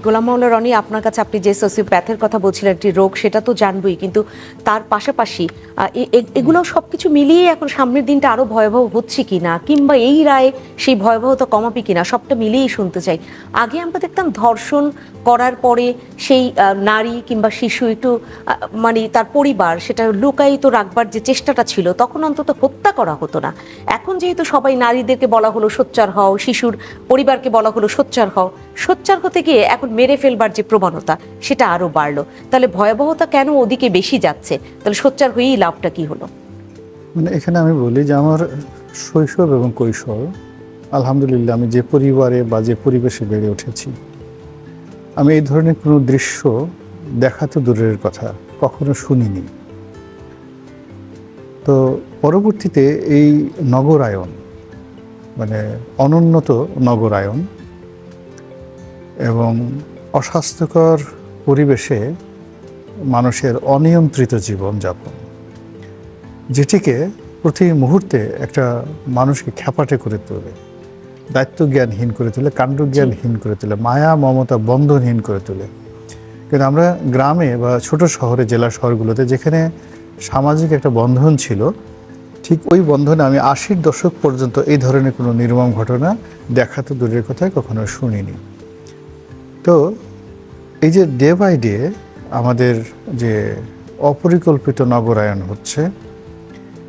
গোলাম মাওলা রনি, আপনার কাছে আপনি যে সোসিওপ্যাথের কথা বলছিলেন, একটি রোগ, সেটা তো জানবই, কিন্তু তার পাশাপাশি এগুলো সবকিছু মিলিয়ে এখন সামনের দিনটা আরো ভয়াবহ হচ্ছে কিনা, কিংবা এই রায় সেই ভয়াবহতা কমাবে কিনা, সবটা মিলিয়েই শুনতে চাই। আগে আমরা দেখতাম ধর্ষণ করার পরে সেই নারী কিংবা শিশু একটু মানে তার পরিবার সেটা লুকায়িত রাখবার যে চেষ্টাটা ছিল, তখন অন্তত হত্যা করা হতো না। এখন যেহেতু সবাই নারীদেরকে বলা হলো সোচ্চার হও, শিশুর পরিবারকে বলা হলো সোচ্চার হও, সোচ্চার হতে গিয়ে এখন মেরে ফেলবার যে প্রবণতা সেটা আরো বাড়লো। তাহলে ভয়াবহতা কেন ওদিকে বেশি যাচ্ছে? তাহলে সোচ্চার হয়েই লাভটা কি হলো? মানে এখানে আমি বলি যে আমার শৈশব এবং কৈশোর, আলহামদুলিল্লাহ, আমি যে পরিবারে বা যে পরিবেশে বেড়ে উঠেছি, আমি এই ধরনের কোনো দৃশ্য দেখা তো দূরের কথা কখনো শুনিনি। তো পরবর্তীতে এই নগরায়ন, মানে অনুন্নত নগরায়ন এবং অস্বাস্থ্যকর পরিবেশে মানুষের অনিয়ন্ত্রিত জীবনযাপন, যেটিকে প্রতি মুহূর্তে একটা মানুষকে খ্যাপাটে করে তোলে, দায়িত্ব জ্ঞানহীন করে তোলে, কাণ্ডজ্ঞানহীন করে তোলে, মায়া মমতা বন্ধনহীন করে তোলে। কিন্তু আমরা গ্রামে বা ছোট শহরে, জেলা শহরগুলোতে যেখানে সামাজিক একটা বন্ধন ছিল, ঠিক ওই বন্ধনে আমি 80-র দশক পর্যন্ত এই ধরনের কোনো নির্মম ঘটনা দেখা তো দূরের কথায় কখনো শুনিনি। তো এই যে ডে বাই ডে আমাদের যে অপরিকল্পিত নগরায়ন হচ্ছে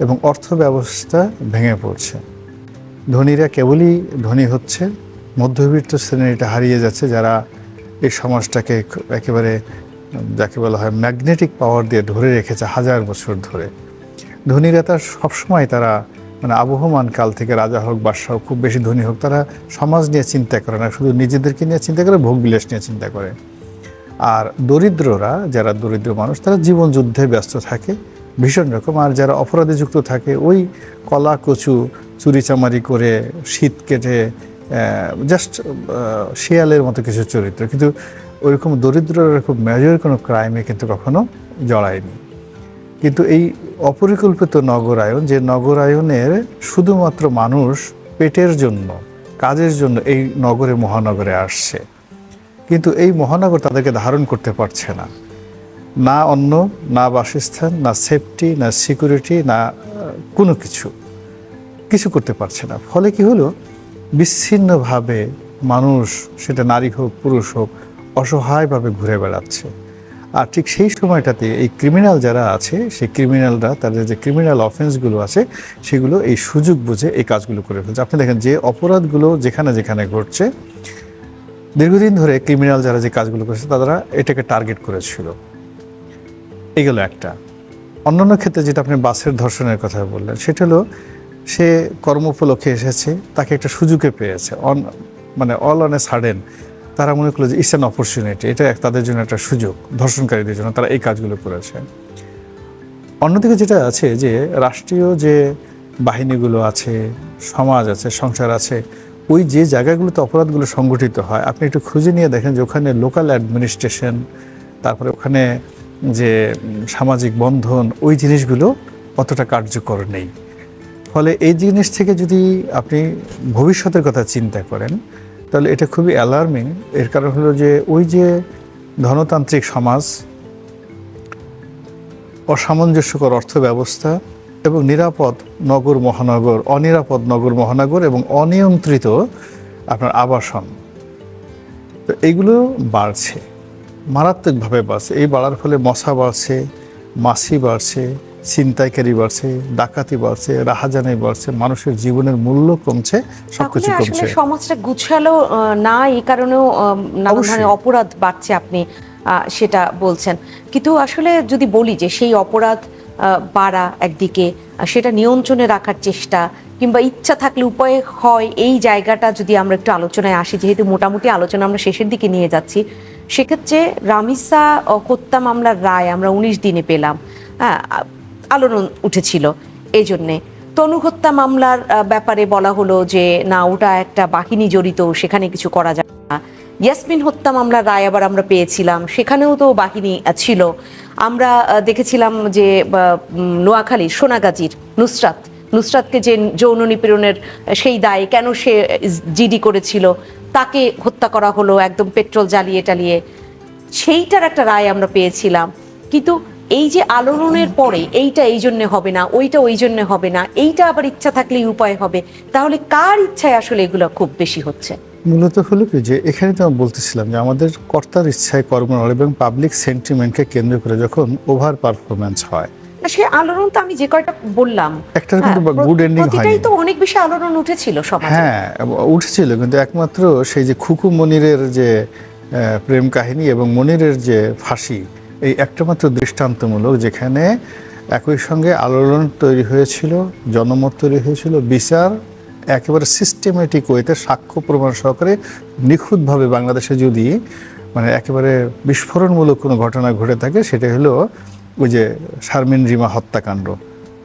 এবং অর্থ ব্যবস্থা ভেঙে পড়ছে, ধনীরা কেবলই ধনী হচ্ছে, মধ্যবিত্ত শ্রেণীটা হারিয়ে যাচ্ছে, যারা এই সমাজটাকে একেবারে যাকে বলা হয় ম্যাগনেটিক পাওয়ার দিয়ে ধরে রেখেছে হাজার বছর ধরে। ধনীরা তার সবসময় তারা মানে আবহমান কাল থেকে রাজা হোক বাদশাহ হোক, খুব বেশি ধনী হোক, তারা সমাজ নিয়ে চিন্তা করে না, শুধু নিজেদেরকে নিয়ে চিন্তা করে, ভোগ বিলাস নিয়ে চিন্তা করে। আর দরিদ্ররা, যারা দরিদ্র মানুষ, তারা জীবন যুদ্ধে ব্যস্ত থাকে ভীষণ রকম। আর যারা অপরাধে যুক্ত থাকে, ওই কলা কচু চুরিচামারি করে শীত কেটে জাস্ট শিয়ালের মতো কিছু চরিত্র, কিন্তু ওইরকম দরিদ্ররা খুব মেজর কোনো ক্রাইমে কিন্তু কখনো জড়ায়নি। কিন্তু এই অপরিকল্পিত নগরায়ন, যে নগরায়নের শুধুমাত্র মানুষ পেটের জন্য, কাজের জন্য এই নগরে মহানগরে আসছে, কিন্তু এই মহানগর তাদেরকে ধারণ করতে পারছে না। না অন্ন, না বাসস্থান, না সেফটি, না সিকিউরিটি, না কোনো কিছু করতে পারছে না। ফলে কি হলো, বিচ্ছিন্নভাবে মানুষ, সেটা নারী হোক পুরুষ হোক, অসহায়ভাবে ঘুরে বেড়াচ্ছে। আর ঠিক সেই সময়টাতে এই ক্রিমিনাল যারা আছে, সেই ক্রিমিনালরা তাদের যে ক্রিমিনাল অফেন্সগুলো আছে সেগুলো এই সুযোগ বুঝে এই কাজগুলো করে ফেলছে। আপনি দেখেন যে অপরাধগুলো যেখানে যেখানে ঘটছে, দীর্ঘদিন ধরে ক্রিমিনাল যারা যে কাজগুলো করেছে তারা এটাকে টার্গেট করেছিল। এগুলো একটা। অন্যান্য ক্ষেত্রে যেটা আপনি বাসের ধর্ষণের কথা বললেন, সেটা হলো সে কর্মোপলক্ষে এসেছে, তাকে একটা সুযোগে পেয়েছে, মানে অল অন এ সাডেন তারা মনে করলো যে ইটস অ্যান অপরচুনিটি, এটা তাদের জন্য একটা সুযোগ, ধর্ষণকারীদের জন্য, তারা এই কাজগুলো করেছে। অন্যদিকে যেটা আছে যে রাষ্ট্রীয় যে বাহিনীগুলো আছে, সমাজ আছে, সংসার আছে, ওই যে জায়গাগুলোতে অপরাধগুলো সংগঠিত হয়, আপনি একটু খুঁজে নিয়ে দেখেন যে ওখানে লোকাল অ্যাডমিনিস্ট্রেশন, তারপরে ওখানে যে সামাজিক বন্ধন, ওই জিনিসগুলো অতটা কার্যকর নেই। ফলে এই জিনিস থেকে যদি আপনি ভবিষ্যতের কথা চিন্তা করেন, তাহলে এটা খুবই অ্যালার্মিং। এর কারণ হলো যে ওই যে ধনতান্ত্রিক সমাজ, অসামঞ্জস্যকর অর্থ ব্যবস্থা এবং নিরাপদ নগর মহানগর, অনিরাপদ নগর মহানগর এবং অনিয়ন্ত্রিত আপনার আবাসন, তো এইগুলো বাড়ছে, মারাত্মকভাবে বাড়ছে। এই বাড়ার ফলে মশা বাড়ছে, মাছি বাড়ছে, ছিনতাইকারী বাড়ছে, ডাকাতি বাড়ছে, রাহাজানি বাড়ছে, মানুষের জীবনের মূল্য কমছে, সবকিছু কমছে। আসলে সমাজটা গুছালো না, এই কারণেও নানা ধরনের অপরাধ বাড়ছে, আপনি সেটা বলছেন। কিন্তু আসলে যদি বলি যে সেই অপরাধ বাড়া একদিকে, সেটা নিয়ন্ত্রণে রাখার চেষ্টা কিংবা ইচ্ছা থাকলে উপায় হয়, এই জায়গাটা যদি আমরা একটু আলোচনায় আসি, যেহেতু মোটামুটি আলোচনা আমরা শেষের দিকে নিয়ে যাচ্ছি, সেক্ষেত্রে রামিসা হত্যা মামলার রায় আমরা 19 দিনে পেলাম, আলোড়ন উঠেছিল এই জন্যে। তনু হত্যা মামলার ব্যাপারে বলা হলো যে না, ওটা একটা বাহিনী জড়িত, সেখানে কিছু করা যায় না। ইয়াসমিন হত্যা মামলার রায় আবার আমরা পেয়েছিলাম, সেখানেও তো বাহিনী ছিল। আমরা দেখেছিলাম যে নোয়াখালীর সোনাগাজীর নুসরাতকে যে যৌন নিপীড়নের সেই দায় কেন সে জিডি করেছিল, তাকে হত্যা করা হলো একদম পেট্রোল জ্বালিয়ে টালিয়ে, সেইটার একটা রায় আমরা পেয়েছিলাম। কিন্তু এই যে আলোড়নের পরে এইটা এই জন্য হবে না, ওইটা ওই জন্য হবে না, এইটা আবার ইচ্ছা থাকলেই উপায় হবে, তাহলে কার ইচ্ছায় আসলে এগুলো খুব বেশি হচ্ছে? মূলত হলো কি যে এখানে তো আমি বলতেছিলাম যে আমাদের কর্তার ইচ্ছায় কর্ম হয় এবং পাবলিক সেন্টিমেন্টকে কেন্দ্র করে যখন ওভার পারফরমেন্স হয়। সে আলোড়ন তো আমি যে কয়টা বললাম একটার কিন্তু গুড এন্ডিং হয়নি। প্রতিটাই তো অনেক বেশি আলোড়ন উঠেছিল সমাজে। হ্যাঁ উঠেছিল, কিন্তু একমাত্র সেই যে খুকু মনিরের যে প্রেম কাহিনী এবং মনিরের যে ফাঁসি, এই একটা মাত্র দৃষ্টান্তমূলক, যেখানে একই সঙ্গে আলোড়ন তৈরি হয়েছিল, জনমত তৈরি হয়েছিল, বিচার একেবারে সিস্টেমেটিক ওয়েতে সাক্ষ্য প্রমাণ সহকারে নিখুঁতভাবে বাংলাদেশে যদি মানে একেবারে বিস্ফোরণমূলক কোনো ঘটনা ঘটে থাকে, সেটা হলো ওই যে শারমিন রিমা হত্যাকাণ্ড,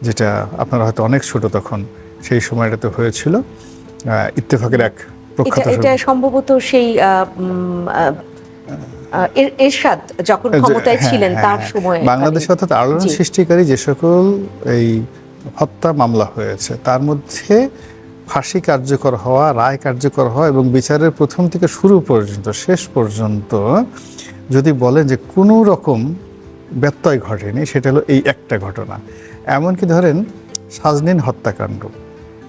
যেটা আপনারা হয়তো অনেক ছোট তখন, সেই সময়টাতে হয়েছিল। ইত্তেফাকের এক প্রখ্যাত, এটা সম্ভবত সেই এরশাদ যখন ক্ষমতায় ছিলেন তার সময় বাংলাদেশে অর্থাৎ আলোড়ন সৃষ্টিকারী যে সকল এই হত্যা মামলা হয়েছে তার মধ্যে ফাঁসি কার্যকর হওয়া, রায় কার্যকর হওয়া এবং বিচারের প্রথম থেকে শুরু পর্যন্ত শেষ পর্যন্ত যদি বলেন যে কোনো রকম ব্যত্যয় ঘটেনি, সেটা হলো এই একটা ঘটনা। এমনকি ধরেন সাজনীন হত্যাকাণ্ড,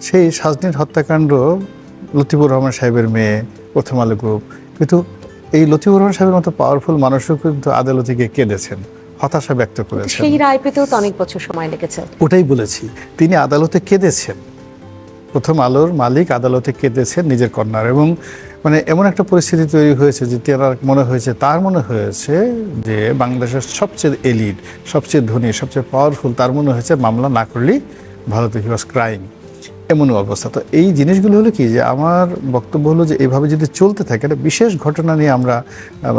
সেই সাজনীন হত্যাকাণ্ড লতিফুর রহমান সাহেবের মেয়ে, প্রথম আলো গ্রুপ, কিন্তু এই লতিফুর রহমান সাহেবের মতো পাওয়ারফুল মানুষও কিন্তু আদালতে গিয়ে কেঁদেছেন, হতাশা ব্যক্ত করেছেন। সেই রায় পেতেও তো অনেক বছর সময় লেগেছে। ওটাই বলেছি, তিনি আদালতে কেঁদেছেন, প্রথম আলোর মালিক আদালতে কেঁদেছেন নিজের কন্যার, এবং মানে এমন একটা পরিস্থিতি তৈরি হয়েছে যে তার মনে হয়েছে যে বাংলাদেশের সবচেয়ে এলিট, সবচেয়ে ধনী, সবচেয়ে পাওয়ারফুল, তার মনে হয়েছে মামলা না করলেই ভারতে হি ওয়াজ ক্রাইং, এমন অবস্থা। তো এই জিনিসগুলো হলো কি, যে আমার বক্তব্য হলো যে এইভাবে যদি চলতে থাকে, একটা বিশেষ ঘটনা নিয়ে আমরা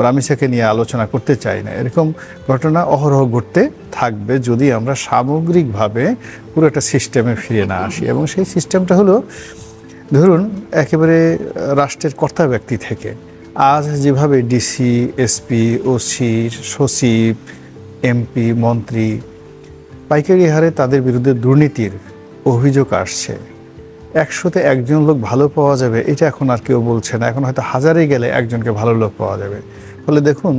রামিসাকে নিয়ে আলোচনা করতে চাই না, এরকম ঘটনা অহরহ ঘটতে থাকবে যদি আমরা সামগ্রিকভাবে পুরো একটা সিস্টেমে ফিরে না আসি। এবং সেই সিস্টেমটা হলো, ধরুন একেবারে রাষ্ট্রের কর্তা ব্যক্তি থেকে আজ যেভাবে ডিসি, এসপি, ওসি, সচিব, এমপি, মন্ত্রী পাইকারি হারে তাদের বিরুদ্ধে দুর্নীতির অভিযোগ আসছে, 100-তে একজন লোক ভালো পাওয়া যাবে এটা এখন আর কেউ বলছে না, এখন হয়তো হাজারে গেলে একজনকে ভালো লোক পাওয়া যাবে। ফলে দেখুন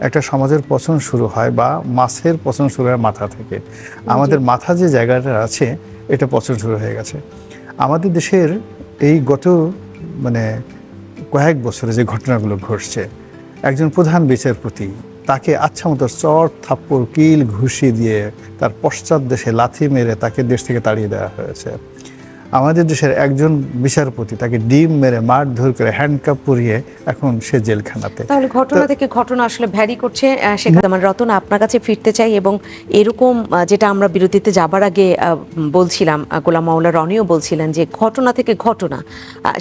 একটা সমাজের পচন শুরু হয়, বা মাছের পচন শুরু হয় মাথা থেকে। আমাদের মাথা যে জায়গাটা আছে এটা পচন শুরু হয়ে গেছে। আমাদের দেশের এই গত মানে কয়েক বছরে যে ঘটনাগুলো ঘটছে, একজন প্রধান বিচারপতি, তাকে আচ্ছা মতো চট থাপ্পড় কিল ঘুষি দিয়ে তার পশ্চাৎ দেশে লাথি মেরে তাকে দেশ থেকে তাড়িয়ে দেওয়া হয়েছে। আমাদের দেশের একজন বিচারপতি, তাকে ডিম মেরে মারধর করে হ্যান্ডকাপ পরিয়ে এখন সে জেলখানাতে। তাহলে ঘটনা থেকে ঘটনা আসলে ভ্যারি করছে। সেখানে রতন, আপনার কাছে ফিরতে চাই, এবং এরকম যেটা আমরা বিরতিতে যাবার আগে বলছিলাম, গোলাম মাওলা রনিও বলছিলেন যে ঘটনা থেকে ঘটনা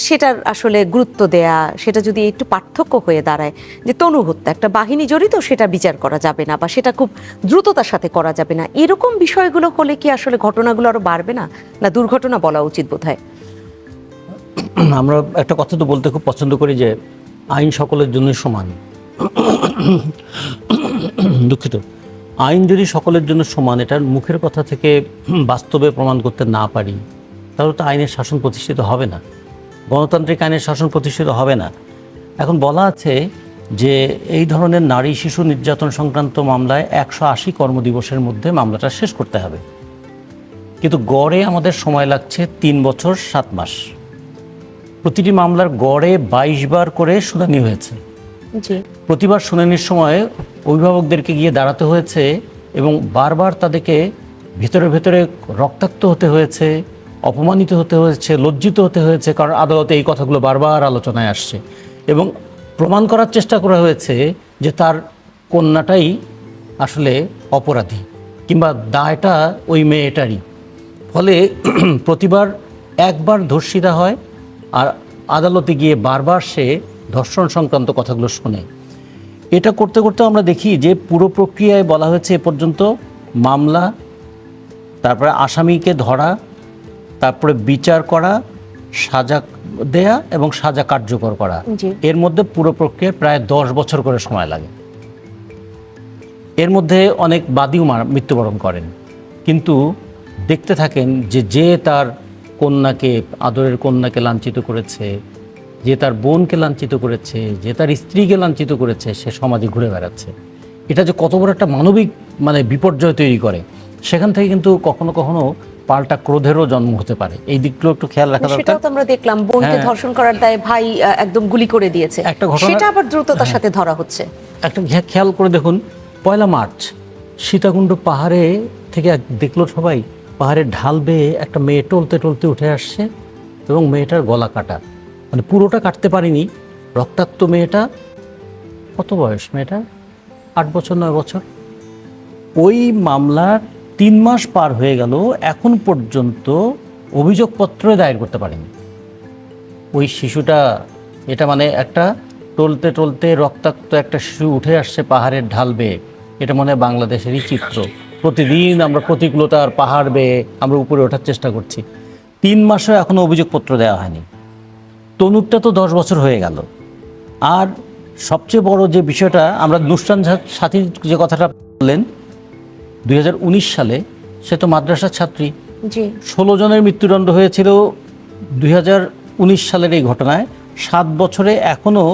সেটার আসলে গুরুত্ব দেয়া, সেটা যদি একটু পার্থক্য হয়ে দাঁড়ায় যে তনু হত্যা একটা বাহিনী জড়িত, সেটা বিচার করা যাবে না বা সেটা খুব দ্রুততার সাথে করা যাবে না, এরকম বিষয়গুলো হলে কি আসলে ঘটনাগুলো আরো বাড়বে না, না দুর্ঘটনা বলা উচিত বোধহয়? আমরা একটা কথা তো বলতে খুব পছন্দ করি যে আইন সকলের জন্য সমান। দুঃখিত, আইন যদি সকলের জন্য সমান, এটার মুখের কথা থেকে বাস্তবে প্রমাণ করতে না পারি, তাহলে তো আইনের শাসন প্রতিষ্ঠিত হবে না, গণতান্ত্রিক আইনের শাসন প্রতিষ্ঠিত হবে না। এখন বলা আছে যে এই ধরনের নারী শিশু নির্যাতন সংক্রান্ত মামলায় 180 কর্মদিবসের মধ্যে মামলাটা শেষ করতে হবে, কিন্তু গড়ে আমাদের সময় লাগছে 3 বছর 7 মাস। প্রতিটি মামলার গড়ে 22 বার করে শুনানি হয়েছে। প্রতিবার শুনানির সময় অভিভাবকদেরকে গিয়ে দাঁড়াতে হয়েছে এবং বারবার তাদেরকে ভেতরে ভেতরে রক্তাক্ত হতে হয়েছে, অপমানিত হতে হয়েছে, লজ্জিত হতে হয়েছে, কারণ আদালতে এই কথাগুলো বারবার আলোচনায় আসছে এবং প্রমাণ করার চেষ্টা করা হয়েছে যে তার কন্যাটাই আসলে অপরাধী কিংবা দায়টা ওই মেয়েটারই। ফলে প্রতিবার একবার ধর্ষিতা হয় আর আদালতে গিয়ে বারবার সে ধর্ষণ সংক্রান্ত কথাগুলো শোনে। এটা করতে করতে আমরা দেখি যে পুরো প্রক্রিয়ায় বলা হয়েছে এ পর্যন্ত মামলা, তারপরে আসামিকে ধরা, তারপরে বিচার করা, সাজা দেয়া এবং সাজা কার্যকর করা, এর মধ্যে পুরো প্রক্রিয়ায় প্রায় 10 বছর করে সময় লাগে। এর মধ্যে অনেক বাদীও মৃত্যুবরণ করেন, কিন্তু দেখতে থাকেন যে তার কন্যাকে, আদরের কন্যাকে লাঞ্ছিত করেছে, যে তার বোনকে লাঞ্ছিত করেছে, যে তার স্ত্রীকে লাঞ্ছিত করেছে, সে সমাজে ঘুরে বেড়াচ্ছে। এটা যে কত বড় একটা মানবিক বিপর্যয় তৈরি করে, সেখান থেকে কিন্তু কখনো কখনো পাল্টা ক্রোধেরও জন্ম হতে পারে। এই দিকগুলো একটু খেয়াল রাখা দরকার। সেটাও তো আমরা দেখলাম, বোনকে ধর্ষণ করার দায়ে ভাই একদম গুলি করে দিয়েছে, একটা ঘটনা, সেটা আবার দ্রুততার সাথে ধরা হচ্ছে। একটা খেয়াল করে দেখুন, 1 মার্চ সীতাকুণ্ড পাহাড়ে থেকে দেখলো সবাই, পাহাড়ের ঢাল বেয়ে একটা মেয়ে টলতে টলতে উঠে আসছে এবং মেয়েটার গলা কাটা, পুরোটা কাটতে পারিনি, রক্তাক্ত মেয়েটা। কত বয়স মেয়েটা? 8 বছর 9 বছর। ওই মামলার 3 মাস পার হয়ে গেল, এখন পর্যন্ত অভিযোগপত্র দায়ের করতে পারেনি ওই শিশুটা। এটা একটা টলতে টলতে রক্তাক্ত একটা শিশু উঠে আসছে পাহাড়ের ঢাল বেয়ে, এটা বাংলাদেশেরই চিত্র। প্রতিদিন আমরা প্রতিকূলতার পাহাড় বেয়ে আমরা উপরে ওঠার চেষ্টা করছি, 3 মাসও এখনো অভিযোগপত্র দেওয়া হয়নি। তনুরটা তো 10 বছর হয়ে গেল। আর সবচেয়ে বড় যে বিষয়টা, আমরা নুসরান সাথী যে কথাটা বললেন 2019 সালে, সে তো মাদ্রাসার ছাত্রী, 16 জনের মৃত্যুদণ্ড হয়েছিল 2019 সালের এই ঘটনায়। 7 বছরে এখনও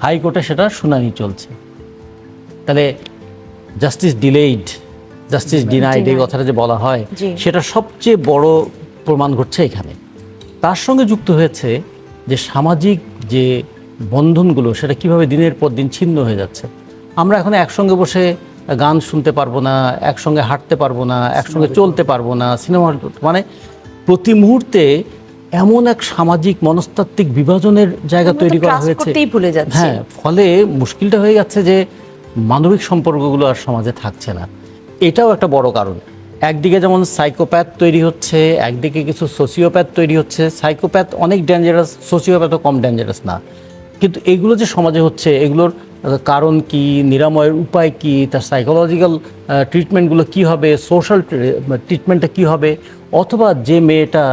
হাইকোর্টে সেটা শুনানি চলছে। তাহলে জাস্টিস ডিলেইড, জাস্টিস ডিনাইড এই কথাটা যে বলা হয়, সেটা সবচেয়ে বড় প্রমাণ ঘটছে এখানে। তার সঙ্গে যুক্ত হয়েছে যে সামাজিক যে বন্ধনগুলো, সেটা কিভাবে দিনের পর দিন ছিন্ন হয়ে যাচ্ছে। আমরা এখন একসঙ্গে বসে গান শুনতে পারবো না, একসঙ্গে হাঁটতে পারবো না, একসঙ্গে চলতে পারবো না, সিনেমা, প্রতি মুহূর্তে এমন এক সামাজিক মনস্তাত্ত্বিক বিভাজনের জায়গা তৈরি করা হয়েছে। হ্যাঁ, ফলে মুশকিলটা হয়ে যাচ্ছে যে মানবিক সম্পর্কগুলো আর সমাজে থাকছে না। এটাও একটা বড় কারণ। একদিকে যেমন সাইকোপ্যাথ তৈরি হচ্ছে, একদিকে কিছু সোসিওপ্যাথ তৈরি হচ্ছে। সাইকোপ্যাথ অনেক ডেঞ্জারাস, সোসিওপ্যাথও কম ডেঞ্জারাস না। কিন্তু এগুলো যে সমাজে হচ্ছে, এগুলোর কারণ কি, নিরাময়ের উপায় কি, তার সাইকোলজিক্যাল ট্রিটমেন্টগুলো কী হবে, সোশ্যাল ট্রিটমেন্টটা কী হবে, অথবা যে মেয়েটা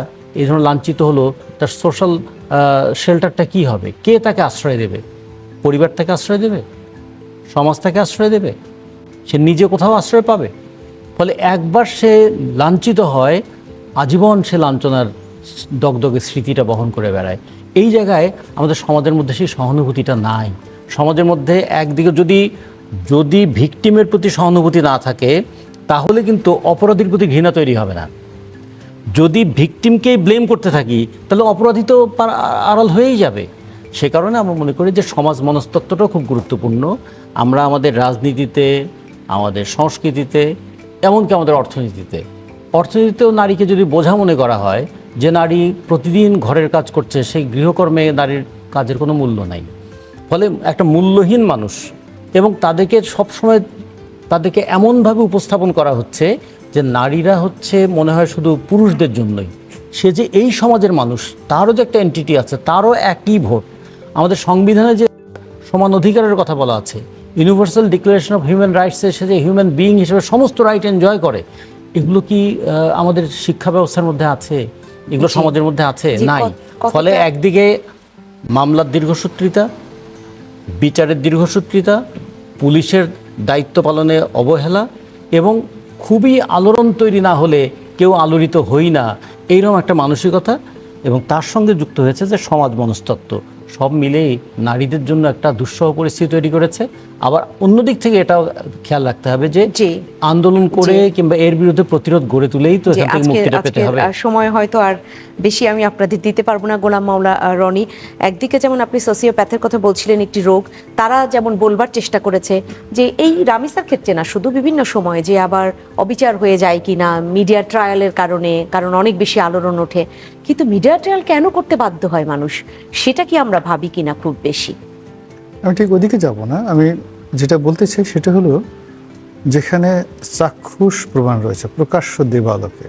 এই ধরনের লাঞ্ছিত হলো তার সোশ্যাল শেল্টারটা কী হবে, কে তাকে আশ্রয় দেবে? পরিবার তাকে আশ্রয় দেবে? সমাজ তাকে আশ্রয় দেবে? সে নিজে কোথাও আশ্রয় পাবে? ফলে একবার সে লাঞ্ছিত হয়, আজীবন সে লাঞ্ছনার দগদগে স্মৃতিটা বহন করে বেড়ায়। এই জায়গায় আমাদের সমাজের মধ্যে সেই সহানুভূতিটা নাই। সমাজের মধ্যে একদিকে যদি ভিকটিমের প্রতি সহানুভূতি না থাকে, তাহলে কিন্তু অপরাধীর প্রতি ঘৃণা তৈরি হবে না। যদি ভিকটিমকেই ব্লেম করতে থাকি, তাহলে অপরাধী তো আড়াল হয়েই যাবে। সে কারণে আমরা মনে করি যে সমাজ মনস্তত্ত্বটাও খুব গুরুত্বপূর্ণ। আমরা আমাদের রাজনীতিতে, আমাদের সংস্কৃতিতে, এমনকি আমাদের অর্থনীতিতেও নারীকে যদি বোঝা মনে করা হয় যে নারী প্রতিদিন ঘরের কাজ করছে, সেই গৃহকর্মে নারীর কাজের কোনো মূল্য নাই। ফলে একটা মূল্যহীন মানুষ, এবং তাদেরকে সবসময় তাদেরকে এমনভাবে উপস্থাপন করা হচ্ছে যে নারীরা হচ্ছে মনে হয় শুধু পুরুষদের জন্যই। সে যে এই সমাজের মানুষ, তারও যে একটা এন্টিটি আছে, তারও একই ভোট। আমাদের সংবিধানে যে সমান অধিকারের কথা বলা আছে, ইউনিভার্সাল ডিক্লারেশন অফ হিউম্যান রাইটসে সে যে হিউম্যান বিইং হিসেবে সমস্ত রাইট এনজয় করে, এগুলো কি আমাদের শিক্ষা ব্যবস্থার মধ্যে আছে? এগুলো সমাজের মধ্যে আছে? নাই। ফলে একদিকে মামলার দীর্ঘসূত্রিতা, বিচারের দীর্ঘসূত্রিতা, পুলিশের দায়িত্ব পালনে অবহেলা, এবং খুবই আলোড়ন তৈরি না হলে কেউ আলোড়িত হই না, এইরকম একটা মানসিকতা, এবং তার সঙ্গে যুক্ত হয়েছে যে সমাজ মনস্তত্ত্ব, সব মিলেই নারীদের জন্য একটা দুঃসহ পরিস্থিতি তৈরি করেছে। আবার অন্যদিক থেকে এটাও খেয়াল রাখতে হবে যে আন্দোলন করে কিংবা এর বিরুদ্ধে প্রতিরোধ গড়ে তুলেই তো এখান থেকে মুক্তিটা পেতে হবে। সময় হয়তো আর বেশি আমি আপনাদের দিতে পারবো না গোলাম মাওলা রনি। একদিকে যেমন আপনি সোসিওপ্যাথের কথা বলছিলেন, একটি রোগ, তারা যেমন বলবার চেষ্টা করেছে যে এই রামিসার ক্ষেত্রে না শুধু, বিভিন্ন সময়ে যে আবার অবিচার হয়ে যায় কিনা মিডিয়া ট্রায়ালের কারণে, কারণ অনেক বেশি আলোড়ন ওঠে। কিন্তু মিডিয়া ট্রায়াল কেন করতে বাধ্য হয় মানুষ, সেটা কি আমরা ভাবি কিনা খুব বেশি? আমি ঠিক ওদিকে যাব না। আমি যেটা বলতে চাই সেটা হলো, যেখানে চাক্ষুষ প্রমাণ রয়েছে, প্রকাশ্য দিবালোকে,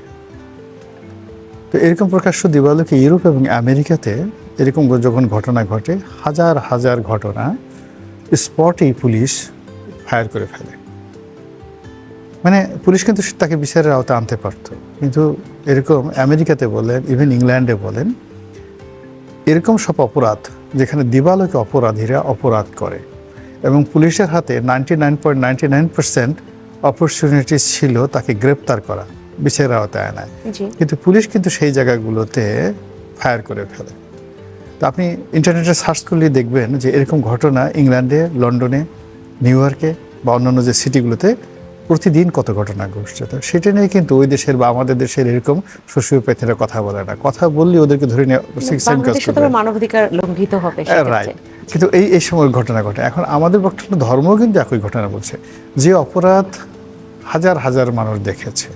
তো এরকম প্রকাশ্য দিবালোকে ইউরোপ এবং আমেরিকাতে এরকম যখন ঘটনা ঘটে, হাজার হাজার ঘটনা স্পটেই পুলিশ ফায়ার করে ফেলে। পুলিশ কিন্তু তাকে বিচারের আওতায় আনতে পারত, কিন্তু এরকম আমেরিকাতে বলেন, ইভেন ইংল্যান্ডে বলেন, এরকম সব অপরাধ যেখানে দিবালোকে অপরাধীরা অপরাধ করে এবং পুলিশের হাতে 99.99% অপরচুনিটিস ছিল তাকে গ্রেপ্তার করা, বিচারের আওতায় আনায়, কিন্তু পুলিশ কিন্তু সেই জায়গাগুলোতে ফায়ার করে ফেলে। তো আপনি ইন্টারনেটে সার্চ করলে দেখবেন যে এরকম ঘটনা ইংল্যান্ডে, লন্ডনে, নিউ ইয়র্কে বা অন্যান্য যে সিটিগুলোতে প্রতিদিন কত ঘটনা ঘটছে। তো সেটা নিয়ে কিন্তু ওই দেশের বা আমাদের দেশের এরকম সোশিওপ্যাথিরা কথা বলে না, কথা বললে ওদেরকে ধরে নিয়ে সেম কাজ বাংলাদেশে তো করবে। মানবাধিকার লঙ্ঘিত হবে সেক্ষেত্রে। রাইট, কিন্তু এই সময় ঘটনা ঘটে। এখন আমাদের বর্তমান ধর্মও কিন্তু একই ঘটনা বলছে, যে অপরাধ হাজার হাজার মানুষ দেখেছে,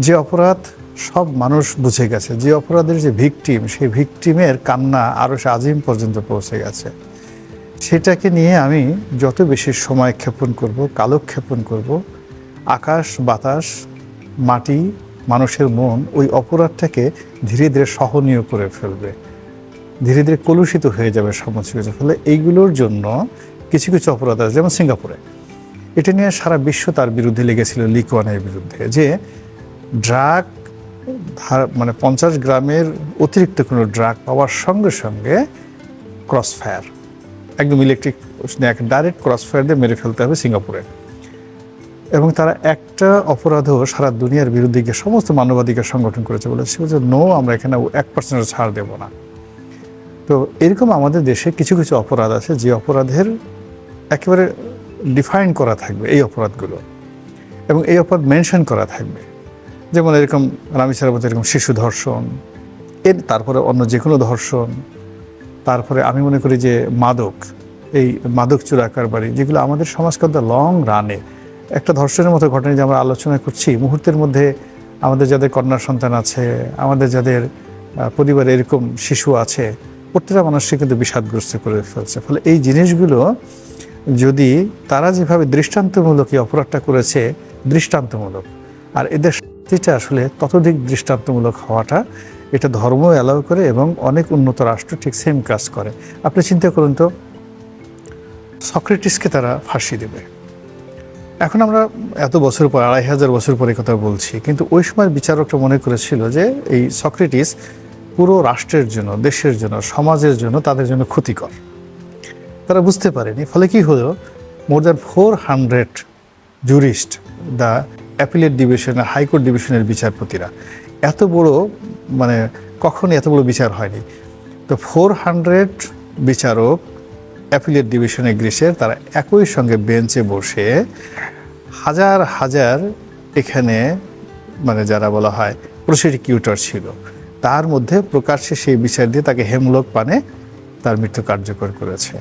যে অপরাধ সব মানুষ বুঝে গেছে, যে অপরাধের যে ভিকটিম, সেই ভিকটিমের কান্না আরো সে আজিম পর্যন্ত পৌঁছে গেছে, সেটাকে নিয়ে আমি যত বেশি সময় ক্ষেপণ করব, কালক্ষেপণ করব, আকাশ বাতাস মাটি মানুষের মন ওই অপরাধটাকে ধীরে ধীরে সহনীয় করে ফেলবে, ধীরে ধীরে কলুষিত হয়ে যাবে সমস্ত কিছু। ফলে এইগুলোর জন্য কিছু কিছু অপরাধ আছে, যেমন সিঙ্গাপুরে এটা নিয়ে সারা বিশ্ব তার বিরুদ্ধে লেগেছিল, লি কুয়ানের বিরুদ্ধে, যে ড্রাগ মানে 50 গ্রামের অতিরিক্ত কোনো ড্রাগ পাওয়ার সঙ্গে সঙ্গে ক্রস ফায়ার, একদম ইলেকট্রিক ডাইরেক্ট ক্রস ফায়ার দিয়ে মেরে ফেলতে হবে সিঙ্গাপুরে। এবং তারা একটা অপরাধও সারা দুনিয়ার বিরুদ্ধে গিয়ে সমস্ত মানবাধিকার সংগঠন করেছে, বলেছে যে নো, আমরা এখানে 1% ছাড় দেব না। তো এরকম আমাদের দেশে কিছু কিছু অপরাধ আছে যে অপরাধের একেবারে ডিফাইন করা থাকবে এই অপরাধগুলো, এবং এই অপরাধ মেনশন করা থাকবে। যেমন এরকম রামিসার মতো এরকম শিশু ধর্ষণ, তারপরে অন্য যে কোনো ধর্ষণ, তারপরে আমি মনে করি যে এই মাদক চোরা কারবারি, যেগুলো আমাদের সমাজকে লং রানে একটা ধর্ষণের মতো ঘটনা যে আমরা আলোচনা করছি, মুহূর্তের মধ্যে আমাদের যাদের কন্যা সন্তান আছে, আমাদের যাদের পরিবারে এরকম শিশু আছে, প্রত্যেকটা মানুষকে কিন্তু বিষাদগ্রস্ত করে ফেলছে। ফলে এই জিনিসগুলো যদি তারা যেভাবে দৃষ্টান্তমূলক এই অপরাধটা করেছে, দৃষ্টান্তমূলক, আর এদের শাস্তিটা আসলে ততোধিক দৃষ্টান্তমূলক হওয়াটা, এটা ধর্ম অ্যালাউ করে এবং অনেক উন্নত রাষ্ট্র ঠিক সেম কাজ করে। আপনি চিন্তা করুন তো, সক্রেটিসকে তারা ফাঁসি দেবে। এখন আমরা এত বছর পর, 2500 বছর পরে কথা বলছি, কিন্তু ওই সময় বিচারকরা মনে করেছিল যে এই সক্রেটিস পুরো রাষ্ট্রের জন্য, দেশের জন্য, সমাজের জন্য, তাদের জন্য ক্ষতিকর। তারা বুঝতে পারেনি। ফলে কি হলো, more than 400 jurist, the appellate ডিভিশনের, হাইকোর্ট ডিভিশনের বিচারপতিরা, এত বড় মানে কখনই এত বড় বিচার হয়নি। তো 400 বিচারক অ্যাপিলেট ডিভিশনে গ্রিসের, তারা একই সঙ্গে বেঞ্চে বসে হাজার হাজার এখানে মানে যারা বলা হয় প্রসিকিউটর ছিল, তার মধ্যে প্রকাশ্যে সেই বিচার দিয়ে তাকে হেমলক পানে তার মৃত্যু কার্যকর করেছে।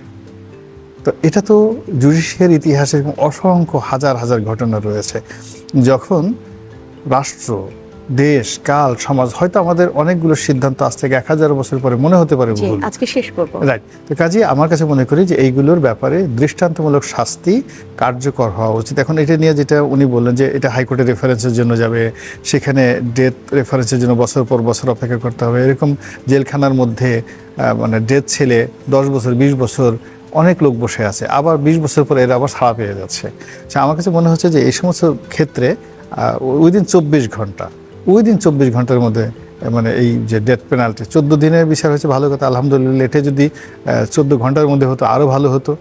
তো এটা তো জুডিশিয়াল ইতিহাসে অসংখ্য হাজার হাজার ঘটনা রয়েছে, যখন রাষ্ট্র, দেশ, কাল, সমাজ, হয়তো আমাদের অনেকগুলো সিদ্ধান্ত আজ থেকে 1000 বছর পরে মনে হতে পারে ভুল, আজকে শেষ করব, রাইট। তো কাজে আমার কাছে মনে করি যে এইগুলোর ব্যাপারে দৃষ্টান্তমূলক শাস্তি কার্যকর হওয়া উচিত। এখন এটা নিয়ে যেটা উনি বললেন যে এটা হাইকোর্টের রেফারেন্সের জন্য যাবে, সেখানে ডেথ রেফারেন্সের জন্য বছর পর বছর অপেক্ষা করতে হবে, এরকম জেলখানার মধ্যে মানে ডেথ ছেলে 10 বছর 20 বছর অনেক লোক বসে আছে, আবার 20 বছর পরে এরা আবার ছাড়া পেয়ে যাচ্ছে। আমার কাছে মনে হচ্ছে যে এই সমস্ত ক্ষেত্রে উইদিন 24 ঘন্টার মধ্যে মানে এই যে ডেথ পেনাল্টি 14 দিনের বিচার হয়েছে, ভালো কথা, আলহামদুলিল্লাহ। এটা যদি 14 ঘন্টার মধ্যে হতো আরও ভালো হতো।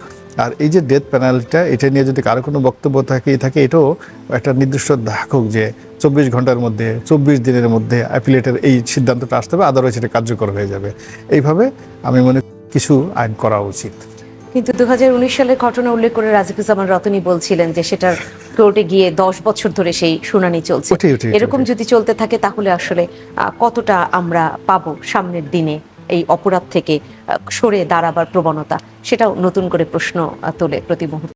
আর এই যে ডেথ পেনাল্টিটা, এটা নিয়ে যদি কারো কোনো বক্তব্য থাকে এটাও একটা নির্দিষ্ট থাকুক যে 24 ঘন্টার মধ্যে, 24 দিনের মধ্যে অ্যাপিলেটের এই সিদ্ধান্তটা আসতে হবে, আদারওয়াইজ এটা কার্যকর হয়ে যাবে। এইভাবে আমি মনে করি কিছু আইন করা উচিত। কিন্তু 2019 সালের ঘটনা উল্লেখ করে রাজিকুজ্জামান রতনী বলছিলেন যে সেটার কোর্টে গিয়ে 10 বছর ধরে সেই শুনানি চলছে। এরকম যদি চলতে থাকে তাহলে আসলে কতটা আমরা পাবো সামনের দিনে এই অপরাধ থেকে সরে দাঁড়াবার প্রবণতা, সেটাও নতুন করে প্রশ্ন তোলে প্রতি মুহূর্তে।